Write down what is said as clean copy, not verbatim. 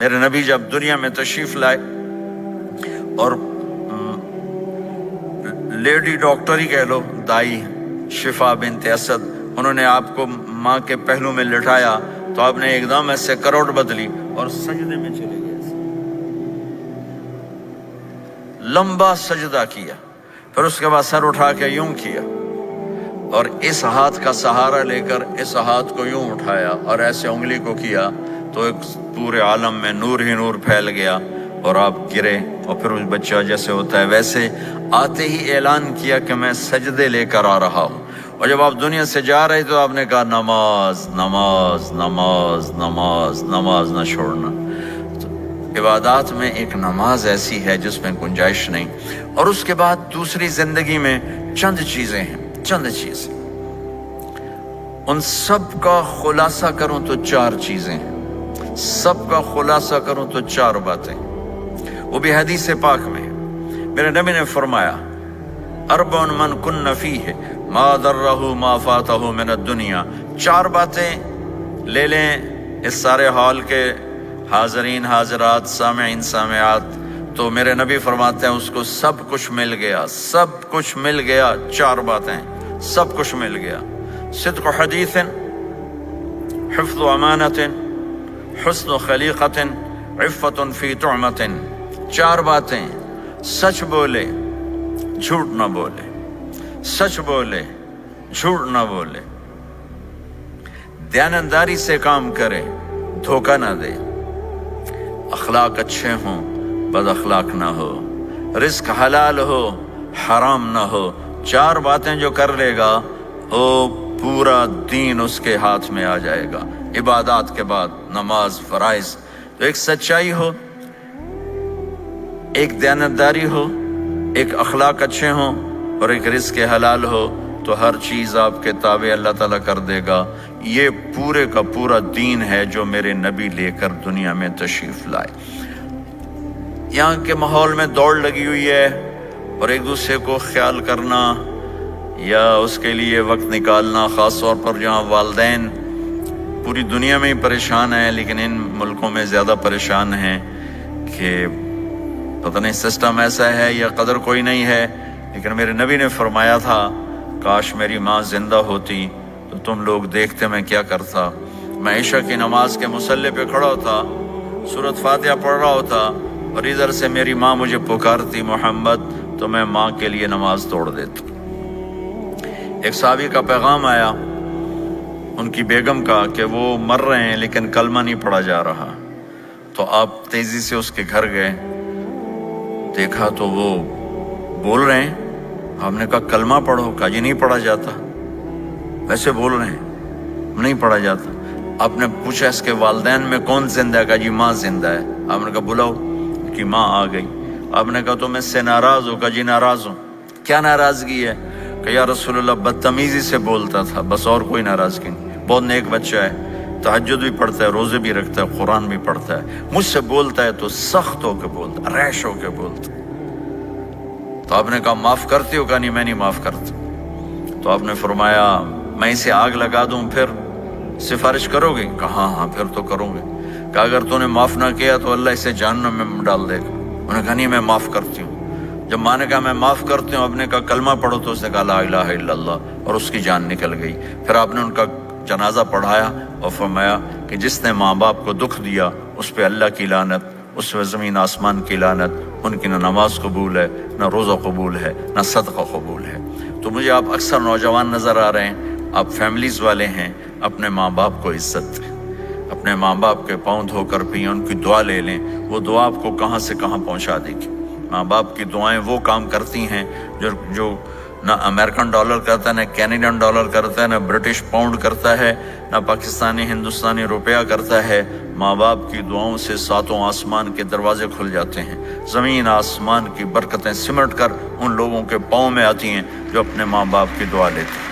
میرے نبی جب دنیا میں تشریف لائے اور لیڈی ڈاکٹر ہی کہہ لو، دائی شفا بنت اسد، انہوں نے آپ کو ماں کے پہلو میں لٹایا تو آپ نے ایک دم ایسے کروٹ بدلی اور سجدے میں چلے گئے، لمبا سجدہ کیا، پھر اس کے بعد سر اٹھا کے یوں کیا اور اس ہاتھ کا سہارا لے کر اس ہاتھ کو یوں اٹھایا اور ایسے انگلی کو کیا تو ایک پورے عالم میں نور ہی نور پھیل گیا اور آپ گرے، اور پھر اس بچہ جیسے ہوتا ہے ویسے آتے ہی اعلان کیا کہ میں سجدے لے کر آ رہا ہوں۔ اور جب آپ دنیا سے جا رہے تو آپ نے کہا نماز نماز نماز نماز نماز نہ چھوڑنا۔ تو عبادات میں ایک نماز ایسی ہے جس میں گنجائش نہیں۔ اور اس کے بعد دوسری زندگی میں چند چیزیں ہیں، چند چیزیں، ان سب کا خلاصہ کروں تو 4 چیزیں ہیں، سب کا خلاصہ کروں تو 4 باتیں، وہ بھی حدیث پاک میں ہے۔ میرے نبی نے فرمایا اربع من کن فیہ ما ضرہ ما فاتہ من الدنیا، 4 باتیں لے لیں اس سارے ہال کے حاضرین حاضرات سامعین سامعات، تو میرے نبی فرماتے ہیں اس کو سب کچھ مل گیا، سب کچھ مل گیا۔ 4 باتیں، سب کچھ مل گیا۔ صدق حدیث، حفظ امانت، حسن خلیقت، عفت فی طعمت۔ 4 باتیں، سچ بولے جھوٹ نہ بولے، سچ بولے جھوٹ نہ بولے، دیانتداری سے کام کرے، دھوکہ نہ دے، اخلاق اچھے ہوں، بد اخلاق نہ ہو، رزق حلال ہو، حرام نہ ہو۔ 4 باتیں جو کر لے گا وہ پورا دین اس کے ہاتھ میں آ جائے گا۔ عبادات کے بعد نماز، فرائض، تو ایک سچائی ہو، ایک دیانتداری ہو، ایک اخلاق اچھے ہوں اور ایک رزق حلال ہو، تو ہر چیز آپ کے تابع اللہ تعالیٰ کر دے گا۔ یہ پورے کا پورا دین ہے جو میرے نبی لے کر دنیا میں تشریف لائے۔ یہاں کے ماحول میں دوڑ لگی ہوئی ہے اور ایک دوسرے کو خیال کرنا یا اس کے لیے وقت نکالنا، خاص طور پر جہاں والدین پوری دنیا میں ہی پریشان ہیں لیکن ان ملکوں میں زیادہ پریشان ہیں کہ پتہ نہیں سسٹم ایسا ہے یا قدر کوئی نہیں ہے۔ لیکن میرے نبی نے فرمایا تھا کاش میری ماں زندہ ہوتی تو تم لوگ دیکھتے میں کیا کرتا۔ میں عشاء کی نماز کے مصلی پہ کھڑا ہوتا، سورۃ فاتحہ پڑھ رہا ہوتا اور ادھر سے میری ماں مجھے پکارتی محمد، تو میں ماں کے لیے نماز توڑ دیتا۔ ایک صحابی کا پیغام آیا ان کی بیگم کا کہ وہ مر رہے ہیں لیکن کلمہ نہیں پڑھا جا رہا، تو آپ تیزی سے اس کے گھر گئے، دیکھا تو وہ بول رہے ہیں۔ آپ نے کہا کلمہ پڑھو، کہا جی نہیں پڑھا جاتا، ویسے بول رہے ہیں نہیں پڑھا جاتا۔ آپ نے پوچھا اس کے والدین میں کون زندہ ہے؟ کہا جی ماں زندہ ہے۔ آپ نے کہا بلاؤ، کہ ماں آ گئی۔ آپ نے کہا تم اس سے ناراض ہو؟ کہا جی ناراض ہوں۔ کیا ناراضگی ہے؟ کہ یا رسول اللہ بدتمیزی سے بولتا تھا، بس اور کوئی ناراضگی نہیں، بہت نیک بچہ ہے، تہجد بھی پڑھتا ہے، روزے بھی رکھتا ہے، قرآن بھی پڑھتا ہے، مجھ سے بولتا ہے تو سخت ہو کے بولتا، ریش ہو کے بولتا۔ تو آپ نے کہا معاف کرتے ہو؟ کہا نہیں میں نہیں معاف کرتا۔ تو آپ نے فرمایا میں اسے آگ لگا دوں پھر سفارش کرو گے؟ کہا ہاں ہاں پھر تو کروں گے۔ کہا اگر تو نے معاف نہ کیا تو اللہ اسے جہنم میں ڈال دے گا۔ انہوں نے کہا نہیں میں معاف کرتی ہوں۔ جب ماں نے کہا میں معاف کرتی ہوں، آپ نے کہا کلمہ پڑھو، تو اس نے کہا لا الہ الا اللہ، اور اس کی جان نکل گئی۔ پھر آپ نے ان کا جنازہ پڑھایا اور فرمایا کہ جس نے ماں باپ کو دکھ دیا اس پہ اللہ کی لعنت، اس پہ زمین آسمان کی لعنت، ان کی نہ نماز قبول ہے، نہ روزہ قبول ہے، نہ صدقہ قبول ہے۔ تو مجھے آپ اکثر نوجوان نظر آ رہے ہیں، آپ فیملیز والے ہیں، اپنے ماں باپ کو عزت دیں، اپنے ماں باپ کے پاؤں دھو کر پئیں، ان کی دعا لے لیں، وہ دعا آپ کو کہاں سے کہاں پہنچا دے گی۔ ماں باپ کی دعائیں وہ کام کرتی ہیں جو نہ امریکن ڈالر کرتا ہے، نہ کینیڈین ڈالر کرتا ہے، نہ برٹش پاؤنڈ کرتا ہے، نہ پاکستانی ہندوستانی روپیہ کرتا ہے۔ ماں باپ کی دعاؤں سے 7 آسمان کے دروازے کھل جاتے ہیں، زمین آسمان کی برکتیں سمٹ کر ان لوگوں کے پاؤں میں آتی ہیں جو اپنے ماں باپ کی دعا لیتے ہیں۔